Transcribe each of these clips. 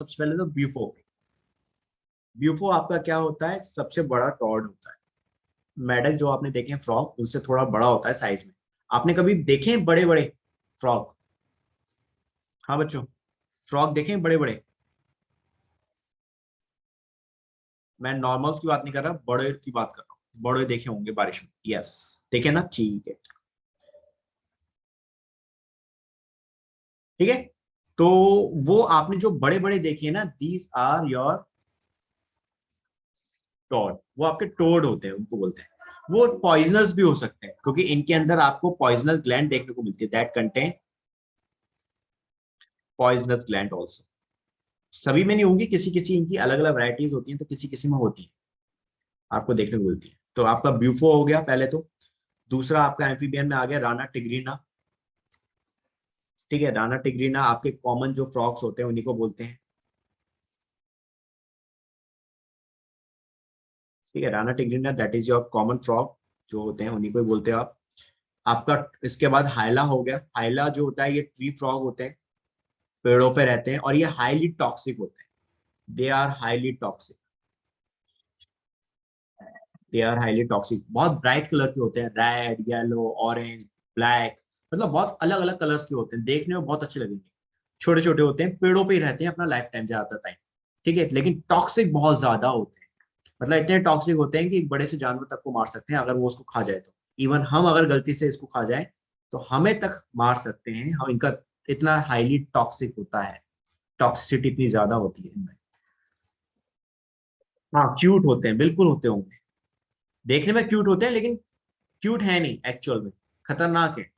सबसे पहले तो ब्यूफो। ब्यूफो आपका क्या होता है, सबसे बड़ा टॉड होता है। मेढक जो आपने देखे फ्रॉग, उससे थोड़ा बड़ा होता है साइज में। आपने कभी देखे बड़े बड़े फ्रॉग? हाँ बच्चों, फ्रॉग देखे बड़े बड़े? मैं नॉर्मल्स की बात नहीं कर रहा, बड़े की बात कर रहा हूँ। बड़े देखे होंगे बारिश में, यस। देखे ना, ठीक है। ठीक है, तो वो आपने जो बड़े बड़े देखे ना, दीज आर योर टोड। वो आपके टोड होते हैं, उनको बोलते हैं। वो पॉइजनस भी हो सकते हैं, क्योंकि इनके अंदर आपको पॉइजनस ग्लैंड देखने को मिलती है, that contain poisonous gland also. सभी में नहीं होंगी, किसी किसी इनकी अलग अलग वैरायटीज होती हैं, तो किसी किसी में होती है, आपको देखने को मिलती है। तो आपका ब्यूफो हो गया पहले तो। दूसरा आपका एम्फीबियन में आ गया राना टिग्रीना। ठीक है, राना टिग्रीना आपके कॉमन जो फ्रॉक्स होते हैं उन्हीं को बोलते हैं। ठीक है, Rana tigrina that is your common frock, जो होते हैं उन्हीं को ही बोलते हैं आप। आपका इसके बाद हाइला हो गया। हाइला जो होता है, ये ट्री फ्रॉग होते हैं, पेड़ों पे रहते हैं, और ये हाईली टॉक्सिक होते हैं। They are highly toxic. They are highly toxic. बहुत ब्राइट कलर के होते हैं, रेड, येलो, ऑरेंज, ब्लैक, मतलब बहुत अलग अलग कलर्स के होते हैं, देखने में बहुत अच्छे लगेंगे। छोटे छोटे होते हैं, पेड़ों पे ही रहते हैं अपना लाइफ टाइम, ज्यादातर टाइम। ठीक है, लेकिन टॉक्सिक बहुत ज्यादा होते हैं। मतलब इतने टॉक्सिक होते हैं कि एक बड़े से जानवर तक को मार सकते हैं अगर वो उसको खा जाए तो। इवन हम अगर गलती से इसको खा जाए तो हमें तक मार सकते हैं हम, इनका इतना हाईली टॉक्सिक होता है। टॉक्सिसिटी इतनी ज्यादा होती है इनमें। हाँ, क्यूट होते हैं, बिल्कुल होते होंगे। देखने में क्यूट होते हैं, लेकिन क्यूट है नहीं एक्चुअल में, खतरनाक है।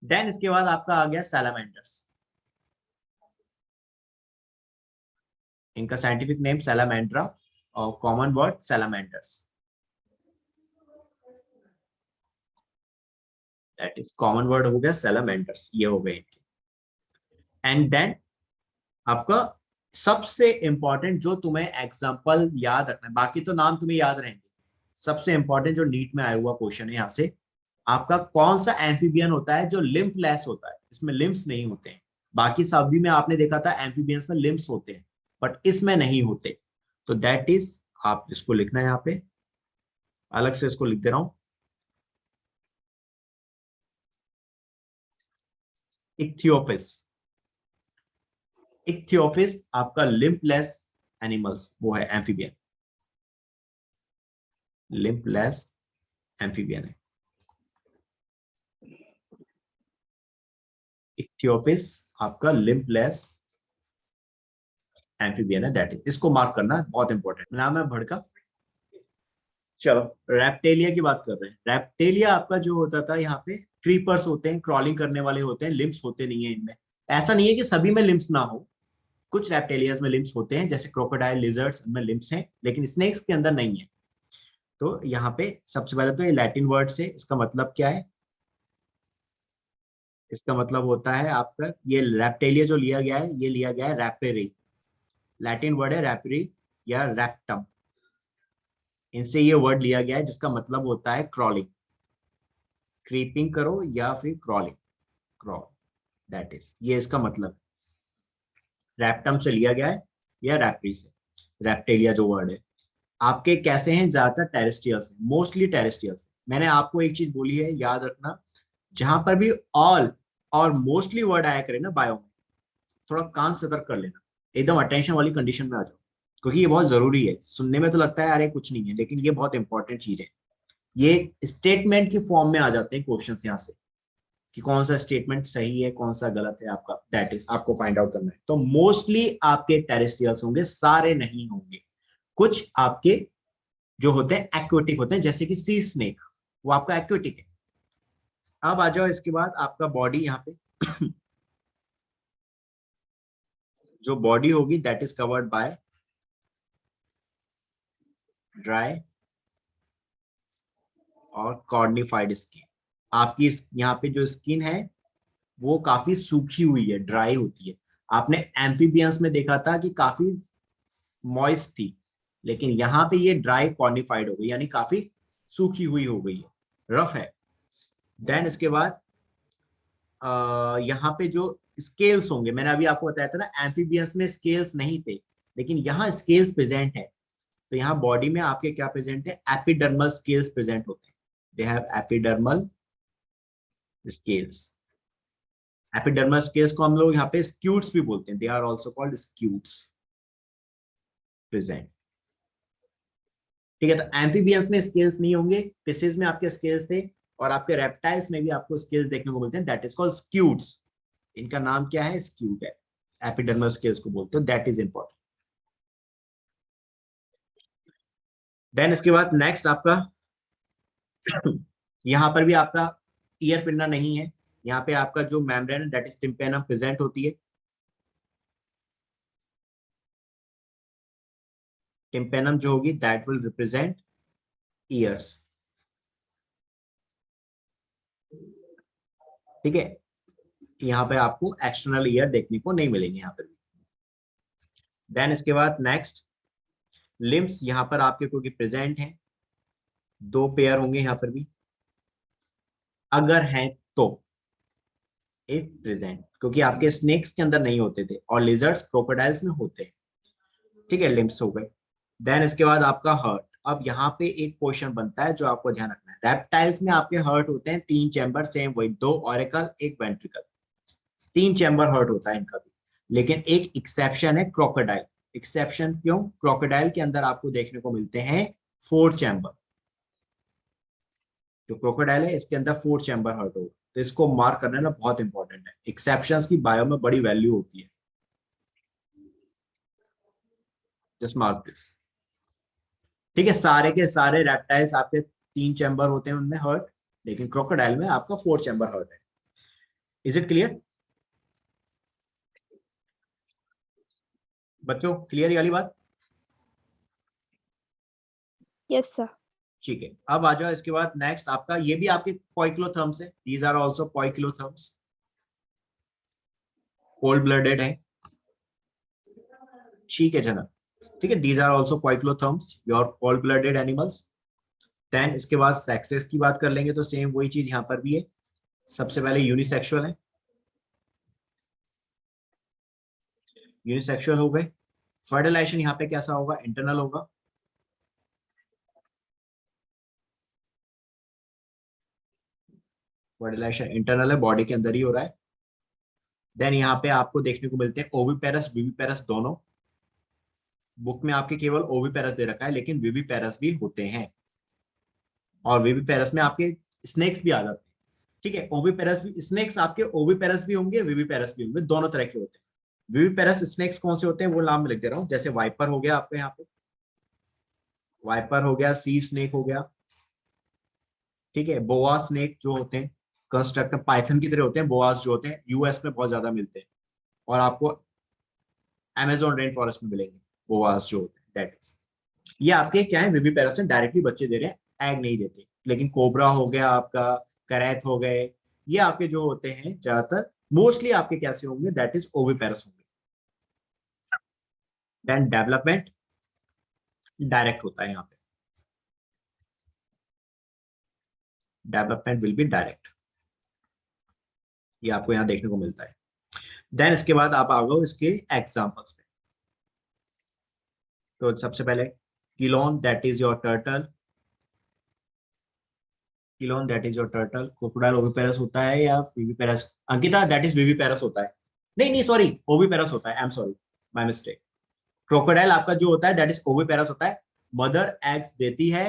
देन इसके बाद आपका आ गया सैलामेंडर्स। इनका साइंटिफिक नेम सैलामेंड्रा, और common word salamanders. That is common word हो गया सैलामेंडर्स, ये हो गए इनके। एंड देन आपका सबसे इंपॉर्टेंट, जो तुम्हें एग्जांपल याद रखना है, बाकी तो नाम तुम्हें याद रहेंगे। सबसे इंपॉर्टेंट जो नीट में आया हुआ क्वेश्चन है यहाँ से, आपका कौन सा एम्फीबियन होता है जो लिम्फलेस होता है, इसमें लिम्फ्स नहीं होते हैं। बाकी सभी में आपने देखा था एम्फीबियंस में लिम्फ्स होते हैं, बट इसमें नहीं होते। तो दैट इज, आप इसको लिखना है यहाँ पे, अलग से इसको लिख दे रहा हूं, इक्थियोपिस। इक्थियोपिस आपका लिम्फलेस एनिमल्स, वो है एम्फीबियन, लिम्फलेस एम्फीबियन है इक्थियोपिस। आपका लिम्फलेस एम्फीबियन है, दैट इज, इसको मार्क करना बहुत इंपॉर्टेंट। नाम है भड़का। चलो, रेप्टेलिया की बात कर रहे हैं। रेप्टेलिया आपका जो होता था यहाँ पे, क्रीपर्स होते हैं, क्रॉलिंग करने वाले होते हैं, लिम्स होते नहीं है इनमें। ऐसा नहीं है कि सभी में लिम्स ना हो, कुछ रेप्टेलियाज में लिम्स होते हैं, जैसे क्रोकोडाइल, लिजर्ड्स, उनमें लिम्स हैं, लेकिन स्नेक्स के अंदर नहीं है। तो यहाँ पे सबसे पहले तो ये लैटिन वर्ड से इसका मतलब क्या है। इसका मतलब होता है आपका, ये रेप्टेलिया जो लिया गया है, ये लिया गया है रैपेरी। लैटिन वर्ड है रैपेरी या रैप्टम। इनसे ये वर्ड लिया गया है, जिसका मतलब होता है क्रॉलिंग। क्रीपिंग करो या फिर क्रॉलिंग, क्रॉल, दैट इज, ये इसका मतलब रैप्टम से लिया गया है, या रैपरी से। रैप्टेलिया जो वर्ड है, आपके कैसे हैं, ज्यादातर टेरेस्ट्रियल्स हैं, मोस्टली टेरेस्ट्रियल्स। मैंने आपको एक चीज बोली है, याद रखना, जहां पर भी ऑल और मोस्टली वर्ड आया करे ना बायो में, थोड़ा कान सतर्क कर लेना, एकदम अटेंशन वाली कंडीशन में आ जाओ, क्योंकि ये बहुत जरूरी है। सुनने में तो लगता है अरे कुछ नहीं है, लेकिन ये बहुत इंपॉर्टेंट चीज है। ये स्टेटमेंट की फॉर्म में आ जाते हैं क्वेश्चन यहाँ से, कि कौन सा स्टेटमेंट सही है, कौन सा गलत है आपका, दैट इज आपको फाइंड आउट करना है। तो मोस्टली आपके टेरेस्ट्रियल्स होंगे, सारे नहीं होंगे। कुछ आपके जो होते हैं एक्वेटिक होते हैं, जैसे कि सी स्नेक, वो आपका एक्वेटिक है। अब आ जाओ इसके बाद आपका बॉडी यहाँ पे, जो बॉडी होगी that is covered by dry और कॉर्निफाइड स्किन। आपकी यहाँ पे जो स्किन है वो काफी सूखी हुई है, ड्राई होती है। आपने एम्फीबियंस में देखा था कि काफी मॉइस्ट थी, लेकिन यहाँ पे ये ड्राई कॉर्निफाइड हो गई, यानी काफी सूखी हुई हो गई है, रफ है। देन इसके बाद यहाँ पे जो स्केल्स होंगे। मैंने अभी आपको बताया था ना, एम्फीबियंस में स्केल्स नहीं थे, लेकिन यहाँ स्केल्स प्रेजेंट है। तो यहाँ बॉडी में आपके क्या प्रेजेंट है, एपिडर्मल स्केल्स प्रेजेंट होते हैं। They have epidermal scales. Epidermal scales को हम लोग यहाँ पे स्क्यूट्स भी बोलते हैं, they are also called scutes present. ठीक है, तो एम्फीबियंस में स्केल्स नहीं होंगे, फिशेज में आपके स्केल्स थे, और आपके रेप्टाइल्स में भी आपको स्केल्स देखने को मिलते हैं, दैट इज कॉल्ड स्क्यूट्स। इनका नाम क्या है, स्क्यूट है, एपिडर्मल स्केल्स को बोलते हैं, दैट इज इंपॉर्टेंट। देन इसके बाद नेक्स्ट आपका यहाँ पर भी आपका ईयर पिंडा नहीं है, यहाँ पे आपका जो मेम्ब्रेन है दैट इज टिम्पेनम प्रेजेंट होती है। टिम्पेनम जो होगी दैट विल रिप्रेजेंट ईयर्स। ठीक है, यहाँ पे आपको एक्सटर्नल ईयर देखने को नहीं मिलेंगे यहाँ पर भी। देन इसके बाद नेक्स्ट लिम्स यहाँ पर आपके क्योंकि प्रेजेंट है, 2 पेयर होंगे यहाँ पर भी, अगर हैं तो, इफ प्रेजेंट, क्योंकि आपके स्नेक्स के अंदर नहीं होते थे और लिजर्ड्स क्रोकोडाइल्स में होते हैं। ठीक है, लिम्स हो गए। देन इसके बाद आपका हर्ट। अब यहाँ पे एक क्वेश्चन बनता है जो आपको ध्यान रखना है, रेप्टाइल्स में आपके हर्ट होते हैं 3 चैम्बर, सेम वही, 2 ऑरिकल 1 वेंट्रिकल, 3 चैम्बर हर्ट होता है इनका भी। लेकिन एक एक्सेप्शन है क्रोकोडाइल। एक्सेप्शन क्यों, क्रोकोडाइल के अंदर आपको देखने को मिलते हैं 4 चैम्बर। जो क्रोकोडाइल है इसके अंदर 4 चैम्बर हर्ट होगा, तो इसको मार्क करना ना बहुत इंपॉर्टेंट है, एक्सेप्शंस की बायो में बड़ी वैल्यू होती है। Just mark this. ठीक है, सारे के सारे रेप्टाइल्स आपके 3 चैम्बर होते हैं उनमें हर्ट, लेकिन क्रोकोडाइल में आपका 4 चैम्बर हर्ट है। इज इट क्लियर बच्चों, क्लियर ये वाली बात? Yes sir. ठीक है, अब आ जाओ इसके बाद नेक्स्ट आपका, ये भी आपके पोइक्लोथर्म्स है, these are also poikilotherms, cold blooded है। ठीक है जना, ठीक है, these are also poikilotherms, your cold blooded animals. Then इसके बाद सेक्सेस की बात कर लेंगे तो सेम वही चीज यहाँ पर भी है। सबसे पहले यूनिसेक्सुअल है, यूनिसेक्सुअल हो गए। फर्टिलाइजेशन यहाँ पे कैसा होगा, इंटरनल होगा। फर्टिलाइजेशन इंटरनल है, बॉडी के अंदर ही हो रहा है। देन यहाँ पे आपको देखने को मिलते हैं ओविपेरस विविपेरस दोनों। बुक में आपके केवल ओविपेरस दे रखा है, लेकिन विविपेरस भी होते हैं, और विविपेरस में आपके स्नेक्स भी आ जाते हैं। ठीक है, ओविपेरस भी, स्नेक्स आपके ओविपेरस भी होंगे विविपेरस भी होंगे, दोनों तरह के होते हैं। विविपेरस स्नेक्स कौन से होते हैं वो नाम में लिख दे रहा हूँ, जैसे वाइपर हो गया आपके यहाँ पे, वाइपर हो गया, सी स्नेक हो गया। ठीक है, बोआ स्नेक जो होते हैं कंस्ट्रक्टर पाइथन की तरह होते हैं, बोआस जो होते हैं यूएस में बहुत ज्यादा मिलते हैं, और आपको अमेजोन रेन फॉरेस्ट में मिलेंगे बोआस जो होते हैं, दैट इज। ये आपके क्या है, विविपेरस से डायरेक्टली बच्चे दे रहे हैं, एग नहीं देते। लेकिन कोबरा हो गया आपका, करैथ हो गए, ये आपके जो होते हैं ज्यादातर मोस्टली आपके कैसे होंगे, दैट इज ओविपेरस होंगे। देन डेवलपमेंट डायरेक्ट होता है यहाँ पे, डेवलपमेंट विल बी डायरेक्ट, ये आपको यहाँ देखने को मिलता है। देन इसके बाद आप आ गए इसके एग्जाम्पल्स पे। तो सबसे पहले chelone, that is your turtle, chelone that is your turtle. Crocodile oviparous होता है या viviparous, Ankita that is viviparous होता है, नहीं नहीं सॉरी ओविपेरस होता है, I am sorry, my mistake. Crocodile आपका जो होता है दैट इज ओविपेरस होता है, मदर एग्स देती है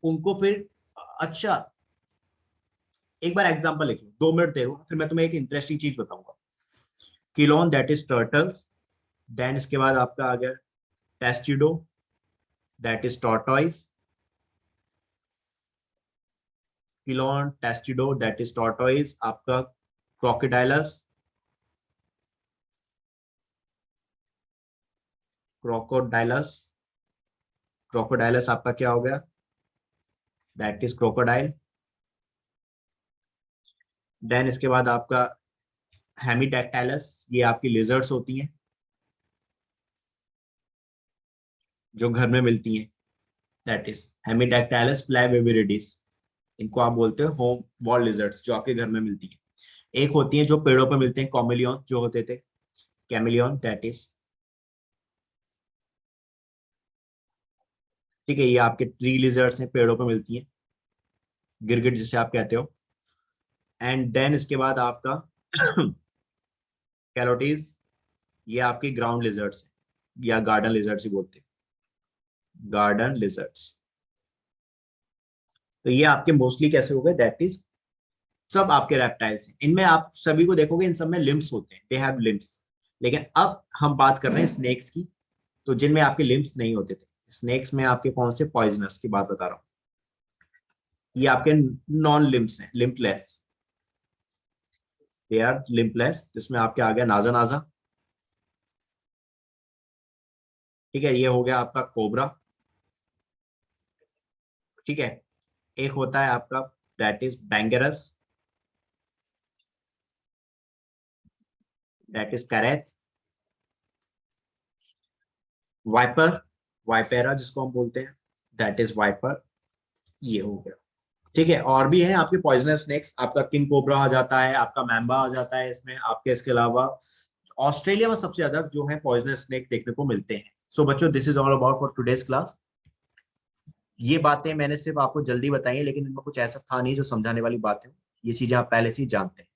उनको, फिर अच्छा एक बार एग्जांपल लिख लो, 2 मिनट दे फिर मैं तुम्हें एक इंटरेस्टिंग चीज बताऊंगा। Chelone that is turtles, then इसके बाद आपका आ गया testudo that is tortoise, chelone testudo that is tortoise आपका। क्रोकोडाइलस, क्रोकोडाइलस, क्रोकोडाइलस आपका क्या हो गया, दैट इज क्रोकोडाइल। देन इसके बाद आपका हेमीडेक्टाइलस, ये आपकी लिजर्ड्स होती हैं जो घर में मिलती हैं, दैट इज हेमीडेक्टाइलस फ्लैविविरिडिस, इनको आप बोलते हो होम वॉल लिजर्ड्स जो आपके घर में मिलती है। एक होती है जो पेड़ों पर मिलते हैं, कॉमिलियन जो होते थे, कैमिलियन दैट इज, ठीक है, ये आपके ट्री लिजर्ड्स हैं, पेड़ों पर मिलती हैं, गिरगिट जिसे आप कहते हो। एंड देन इसके बाद आपका कैलोटीज, ये आपकी ग्राउंड लिजर्ड्स हैं या गार्डन लिजर्ड्स ही बोलते हैं, गार्डन लिजर्ड्स। तो ये आपके मोस्टली कैसे हो गए, दैट इज सब आपके रेप्टाइल्स हैं। इनमें आप सभी को देखोगे इन सब में लिम्स होते हैं, दे हैव लिम्स। लेकिन अब हम बात कर रहे हैं स्नेक्स की, तो जिनमें आपके लिम्स नहीं होते थे। स्नेक्स में आपके कौन से पॉइजनस की बात बता रहा हूँ, ये आपके नॉन लिम्स हैं, लिम्पलेस, दे आर लिम्पलेस, जिसमें आपके आ गया नाजा नाजा, ठीक है, ये हो गया आपका कोबरा, ठीक है। एक होता है आपका that is bungarus, that is krait, viper, vipera जिसको हम बोलते हैं, दैट इज वाइपर, ये हो गया, ठीक है। और भी है आपके पॉइजनस स्नेक्स, आपका किंग कोबरा आ जाता है, आपका मैम्बा आ जाता है इसमें आपके। इसके अलावा ऑस्ट्रेलिया में सबसे ज्यादा जो है पॉइजनस स्नेक देखने को मिलते हैं। सो बच्चों, this is all about for today's class. ये बातें मैंने सिर्फ आपको जल्दी बताई है, लेकिन इनमें कुछ ऐसा था नहीं जो समझाने वाली बातें हो, ये चीजें आप पहले से ही जानते हैं।